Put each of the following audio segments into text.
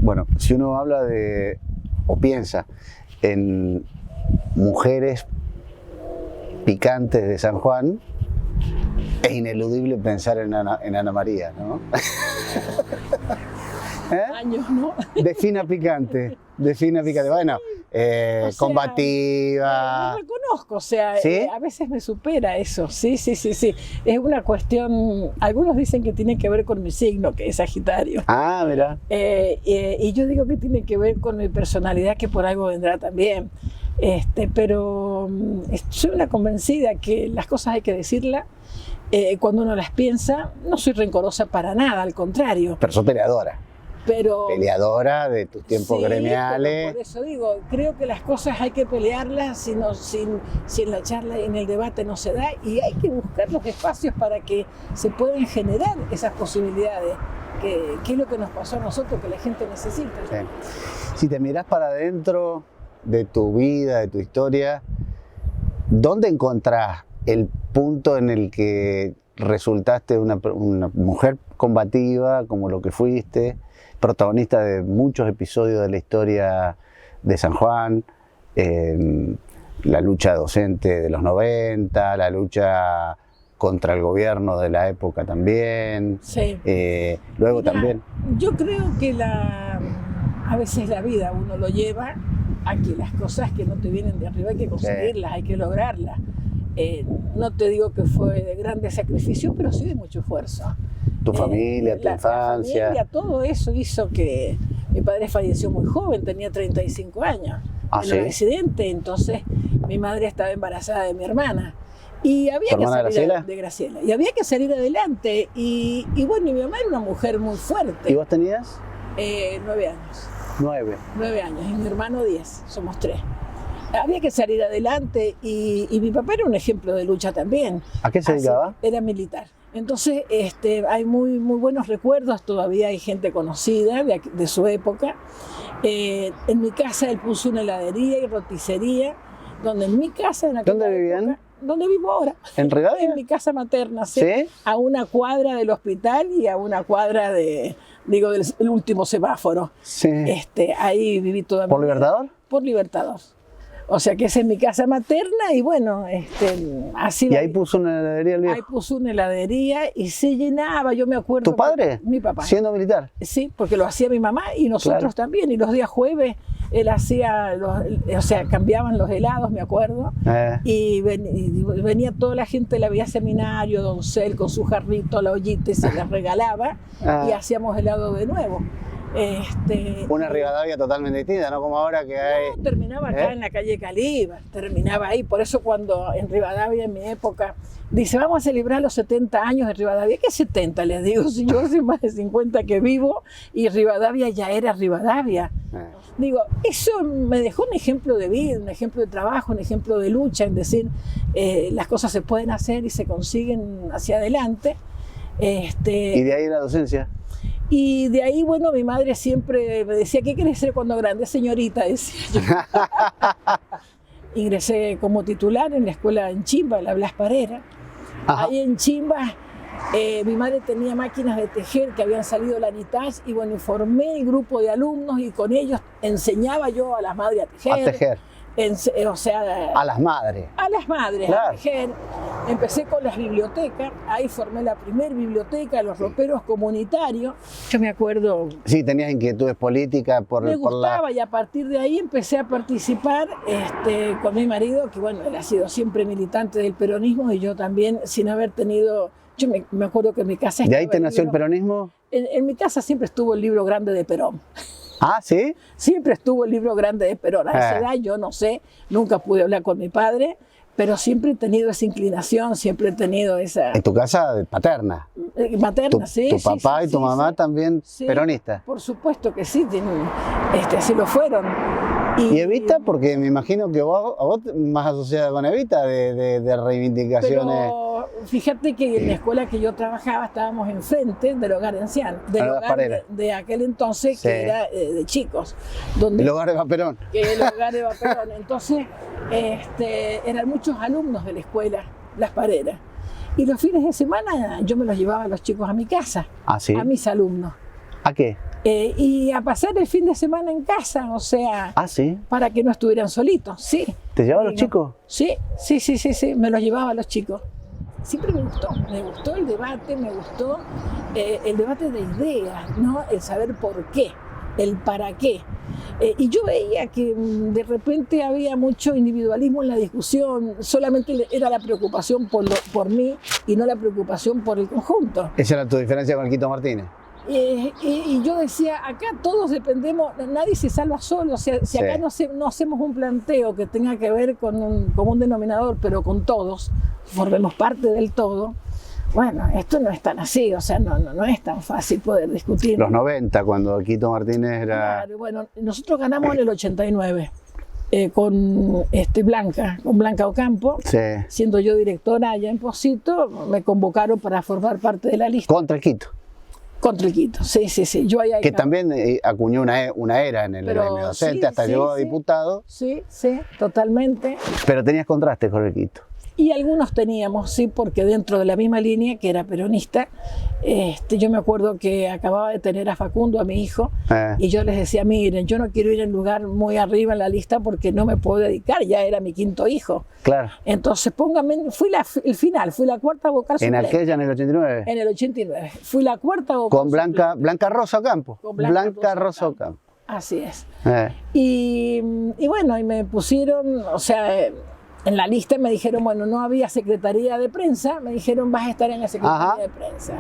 Bueno, si uno habla de, o piensa en mujeres picantes de San Juan, es ineludible pensar en Ana María, ¿no? Años, ¿no? Defina picante. Bueno, combativa. Lo reconozco, o sea, ¿Sí? A veces me supera eso, sí. Es una cuestión, algunos dicen que tiene que ver con mi signo, que es Sagitario. Ah, mira. Y yo digo que tiene que ver con mi personalidad, que por algo vendrá también. Pero soy una convencida que las cosas hay que decirlas. Cuando uno las piensa, no soy rencorosa para nada, al contrario. Pero sos peleadora. Peleadora de tus tiempos gremiales. Por eso digo, creo que las cosas hay que pelearlas, si en la charla y en el debate no se da, y hay que buscar los espacios para que se puedan generar esas posibilidades, que es lo que nos pasó a nosotros, que la gente necesita. Sí. Si te mirás para adentro de tu vida, de tu historia, ¿dónde encontrás el punto en el que resultaste una mujer combativa como lo que fuiste, protagonista de muchos episodios de la historia de San Juan, la lucha docente de los 90, la lucha contra el gobierno de la época también, sí. Luego también? Yo creo que a veces la vida uno lo lleva a que las cosas que no te vienen de arriba hay que conseguirlas, hay que lograrlas. No te digo que fue de grande sacrificio, pero sí de mucho esfuerzo. Tu familia, tu infancia. La familia, todo eso hizo que mi padre falleció muy joven, tenía 35 años. En un accidente, entonces mi madre estaba embarazada de mi hermana. Y había que salir de Graciela. Y había que salir adelante. Y bueno, mi mamá era una mujer muy fuerte. ¿Y vos tenías? 9 años. 9. 9 años. Y mi hermano 10. Somos 3. Había que salir adelante y mi papá era un ejemplo de lucha también. ¿A qué se dedicaba? Era militar. Entonces hay muy buenos recuerdos, todavía hay gente conocida de su época. En mi casa él puso una heladería y roticería, donde en mi casa... ¿Dónde vivían? Donde vivo ahora. ¿En Rivadavia? En mi casa materna, ¿Sí? A una cuadra del hospital y a una cuadra del último semáforo. Sí. Ahí viví toda mi vida. ¿Por Libertador? Por Libertador. O sea que esa es mi casa materna y bueno, así... ¿Y ahí puso una heladería el viejo? Ahí puso una heladería y se llenaba, yo me acuerdo... ¿Tu padre? Mi papá. ¿Siendo militar? Sí, porque lo hacía mi mamá y nosotros también. Y los días jueves él hacía, cambiaban los helados, me acuerdo. Y venía toda la gente de la Vía Seminario, Doncel, con su jarrito, la ollita, y se las regalaba y hacíamos helado de nuevo. Una Rivadavia totalmente distinta, no como ahora que hay... No, terminaba acá en la calle Calíbar, terminaba ahí. Por eso cuando en Rivadavia, en mi época, dice, vamos a celebrar los 70 años de Rivadavia. ¿Qué 70? Les digo, si yo hace más de 50 que vivo y Rivadavia ya era Rivadavia. Digo, eso me dejó un ejemplo de vida, un ejemplo de trabajo, un ejemplo de lucha, en decir, las cosas se pueden hacer y se consiguen hacia adelante. ¿Y de ahí la docencia? Y de ahí, bueno, mi madre siempre me decía, ¿qué quieres ser cuando grande? Señorita, decía yo. Ingresé como titular en la escuela en Chimba, la Blas Parera. Ahí en Chimba, mi madre tenía máquinas de tejer que habían salido la Nitage y bueno, formé el grupo de alumnos y con ellos enseñaba yo a las madres a tejer. A tejer. A las madres. A las madres, claro. A tejer. Empecé con las bibliotecas, ahí formé la primera biblioteca, los roperos comunitarios. Yo me acuerdo... Sí, tenías inquietudes políticas me gustaba y a partir de ahí empecé a participar con mi marido, que bueno, él ha sido siempre militante del peronismo y yo también, sin haber tenido... Yo me acuerdo que en mi casa... ¿De ahí te nació el peronismo? En mi casa siempre estuvo el libro grande de Perón. ¿Ah, sí? Siempre estuvo el libro grande de Perón. A esa edad yo no sé, nunca pude hablar con mi padre, pero siempre he tenido esa inclinación, siempre he tenido esa... ¿En tu casa paterna? Materna, sí. ¿Tu papá y tu mamá también peronistas? Por supuesto que sí, así lo fueron. ¿Y Evita? Porque me imagino que vos más asociada con Evita de reivindicaciones... Pero fíjate que en la escuela que yo trabajaba estábamos enfrente del hogar de ancianos, del hogar de aquel entonces que era de chicos. El hogar de Vaperón. El hogar de Vaperón. Entonces eran muchos alumnos de la escuela Las Pareras. Y los fines de semana yo me los llevaba a los chicos a mi casa, ¿Ah, sí? a mis alumnos. ¿A qué? Y a pasar el fin de semana en casa, o sea, Ah, sí. para que no estuvieran solitos, sí. ¿Te llevaban los Digo, chicos? Sí, me los llevaba a los chicos. Siempre me gustó el debate, me gustó el debate de ideas, ¿no? El saber por qué, el para qué. Y yo veía que de repente había mucho individualismo en la discusión, solamente era la preocupación por mí y no la preocupación por el conjunto. Esa era tu diferencia con el Quito Martínez. Y yo decía, acá todos dependemos, nadie se salva solo, o sea, si Sí. acá no hacemos un planteo que tenga que ver con un común denominador, pero con todos, formemos parte del todo, bueno, esto no es tan así, o sea, no es tan fácil poder discutir. Los 90, cuando el Quito Martínez era... Claro, bueno, nosotros ganamos en el 89 con Blanca Ocampo, Sí. siendo yo directora allá en Pocito, me convocaron para formar parte de la lista. Contra el Quito. Contra el Quito, sí. Yo ahí Que también acuñó una era en el Pero gremio docente, sí, hasta sí, llegó a sí. diputado, Sí, totalmente. pero tenías contrastes con el Quito. Y algunos teníamos, sí, porque dentro de la misma línea, que era peronista, yo me acuerdo que acababa de tener a Facundo, a mi hijo, y yo les decía, miren, yo no quiero ir en lugar muy arriba en la lista porque no me puedo dedicar, ya era mi quinto hijo. Claro. Entonces pónganme, fui la cuarta vocal En suplente. aquella, en el 89. En el 89. Fui la cuarta vocal Con Blanca Rosa Ocampo. Con Blanca Rosa Ocampo. Así es. Eh. Y bueno, y me pusieron, o sea, en la lista me dijeron, bueno, no había secretaría de prensa, me dijeron, vas a estar en la secretaría Ajá. de prensa.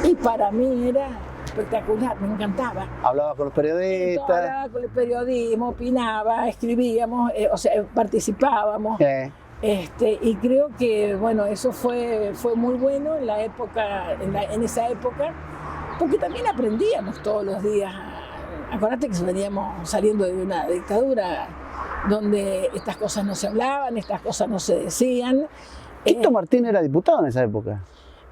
Y para mí era espectacular, me encantaba. Hablaba con los periodistas. Hablaba con el periodismo, opinaba, escribíamos, o sea, participábamos. Y creo que, bueno, eso fue muy bueno en la época, en esa época, porque también aprendíamos todos los días. Acuérdate que veníamos saliendo de una dictadura donde estas cosas no se hablaban, estas cosas no se decían. Quito Martínez era diputado en esa época.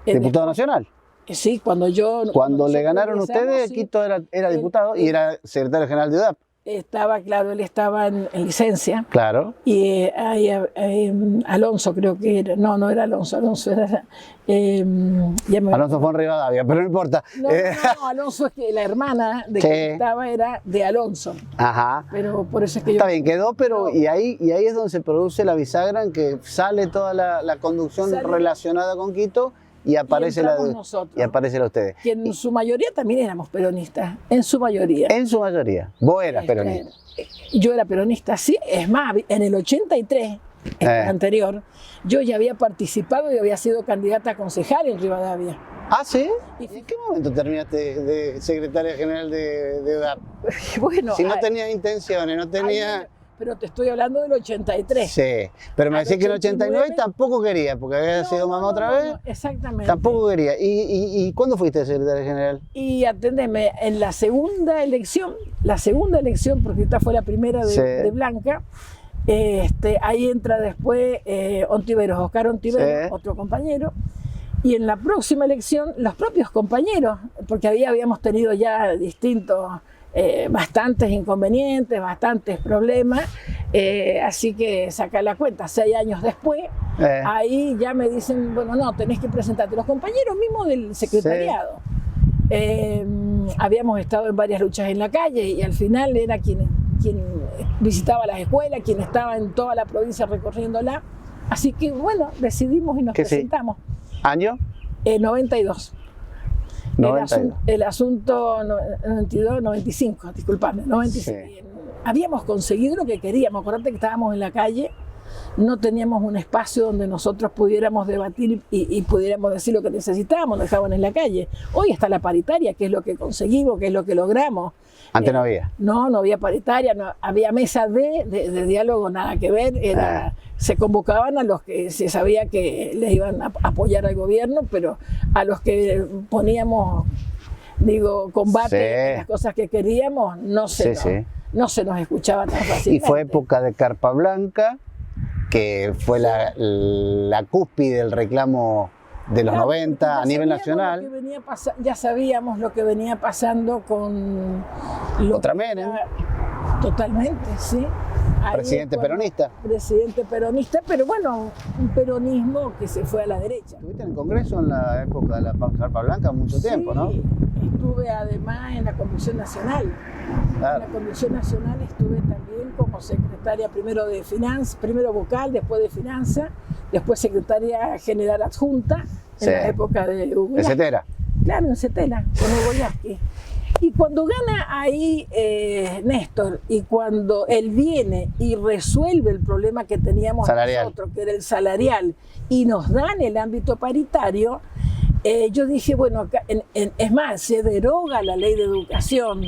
Diputado nacional. Sí, cuando Cuando le nosotros ganaron ingresamos, ustedes, sí. Quito era diputado y era secretario general de UDAP. Estaba, claro, él estaba en licencia. Claro. Y Alonso creo que era, no era Alonso era... Alonso fue en Rivadavia, pero no importa. No, Alonso es que la hermana de Sí. que estaba era de Alonso. Ajá. Pero por eso es que Está bien, quedó, pero No. y ahí es donde se produce la bisagra en que sale toda la conducción Sale. relacionada con Quito y aparece entramos nosotros. y aparece la de ustedes. que en su mayoría también éramos peronistas, en su mayoría. En su mayoría. Vos eras peronista. Yo era peronista, sí, es más, en el 83, el anterior, yo ya había participado y había sido candidata a concejal en Rivadavia. ¿Ah, sí? Y ¿Y en qué momento terminaste de secretaria general de UDAP? Bueno, Si no tenías intenciones, no tenía... pero te estoy hablando del 83. Sí, pero me Al decís que en el 89 89 tampoco quería, porque había sido mamá otra vez. No, exactamente. Tampoco quería. ¿Y cuándo fuiste secretaria general? Y atendeme, en la segunda elección, porque esta fue la primera Sí. de Blanca, ahí entra después Oscar Ontiveros, Sí. otro compañero, y en la próxima elección los propios compañeros, porque habíamos tenido ya distintos, bastantes inconvenientes, bastantes problemas, así que saca la cuenta, 6 años después, ahí ya me dicen, bueno, no, tenés que presentarte. Los compañeros mismos del secretariado. Habíamos estado en varias luchas en la calle y al final era quien visitaba las escuelas, quien estaba en toda la provincia recorriéndola. Así que bueno, decidimos y nos presentamos. ¿Año? 92. 92. El asunto 92, 95, disculpadme, 95. Sí. Habíamos conseguido lo que queríamos. Acordate que estábamos en la calle, no teníamos un espacio donde nosotros pudiéramos debatir y pudiéramos decir lo que necesitábamos, nos dejaban en la calle. Hoy está la paritaria, que es lo que conseguimos, que es lo que logramos. Antes no había. No había paritaria, no, había mesa de diálogo, nada que ver. Se convocaban a los que se sabía que les iban a apoyar al gobierno, pero a los que poníamos, combate en las cosas que queríamos, no se nos escuchaba tan fácilmente. Y fue época de Carpa Blanca, que fue la cúspide del reclamo de los 90 a nivel nacional. Ya sabíamos lo que venía pasando con... Contra Menem. Totalmente, sí. Presidente peronista. Presidente peronista, pero bueno, un peronismo que se fue a la derecha. Estuviste en el Congreso en la época de la Carpa Blanca mucho tiempo, ¿no? estuve además en la Convención Nacional. Claro. En la Convención Nacional estuve también como secretaria primero de Finanzas, primero vocal, después de Finanzas, después secretaria general adjunta en la época de Hugo Yasky. ¿En Cetera? Claro, en Cetera, con Hugo Yasky. Y cuando gana ahí Néstor, y cuando él viene y resuelve el problema que teníamos nosotros, que era el salarial, y nos dan el ámbito paritario, yo dije, bueno, acá, es más, se deroga la ley de educación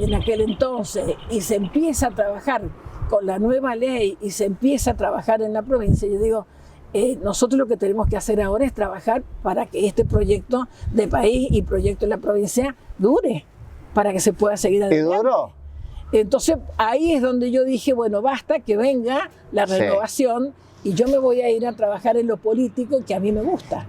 en aquel entonces y se empieza a trabajar con la nueva ley y se empieza a trabajar en la provincia. Yo digo, nosotros lo que tenemos que hacer ahora es trabajar para que este proyecto de país y proyecto de la provincia dure, para que se pueda seguir adelante. ¿Y duró? Entonces ahí es donde yo dije, bueno, basta que venga la renovación y yo me voy a ir a trabajar en lo político que a mí me gusta.